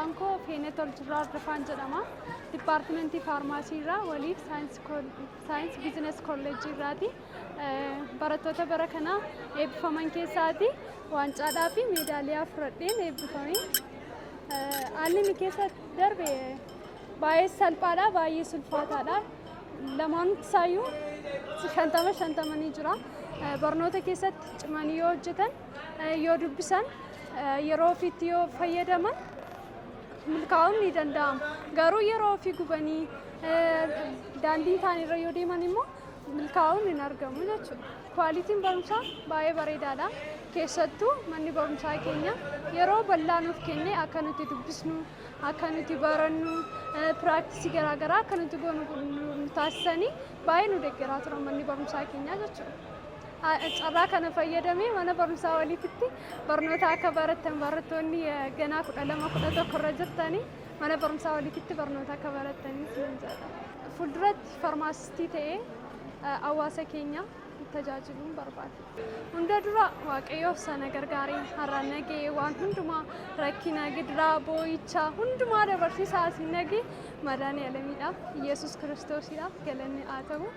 Maqaan koo Feenetol Jirraa Hordofaan jedhama. Dipaartimentii Faarmaasii irraa waliif saayinsii biizinesi kolleejjii irraati. Barattoota bara kanaa eebbifaman keessaati waancaadhaa fi meedaaliyaa fudhadheen eebbifame. Haalli inni keessa darbe baay'ee salphaadha, baay'ee sulfaataadha. Lamaan isaayyuu 50 ni jira. Barnoota keessatti cimanii yoo hojjetan, yoo dubbisan, yeroo ofiitti yoo fayyadaman milkaa'uun ni danda'ama. Garuu yeroo ofii gubanii daandii isaaniirra yoo deeman immoo milkaa'uun hin argamu jechuudha. Kwaalitiin barumsaa baay'ee bareedaadha. Keessattuu manni barumsaa keenya yeroo bal'aa nuuf kenne akka nuti dubbisnu, akka nuti barannu, piraaktisii garaagaraa akka nuti goonu nu taasisanii baay'ee nu deeggaraa turan manni barumsaa keenya jechuudha. Carraa kana fayyadamee mana barumsaa waliitti barnoota akka baratan barattoonni ganaa 12-11 irra jirtanii mana barumsaa waliitti barnoota akka baratanii siin jedha. Fuulduratti faarmaasistii ta'ee hawaasa keenya tajaajiluun barbaada. Hunda dura Waaqayyoof sana gargaaree har'a nagee waan hundumaa rakkina gidiraa boo'ichaa hundumaa dabarsiisaa asiin nagee madaanii alamiidhaaf Yesuus Kiristoosidhaaf galanni haa ta'u.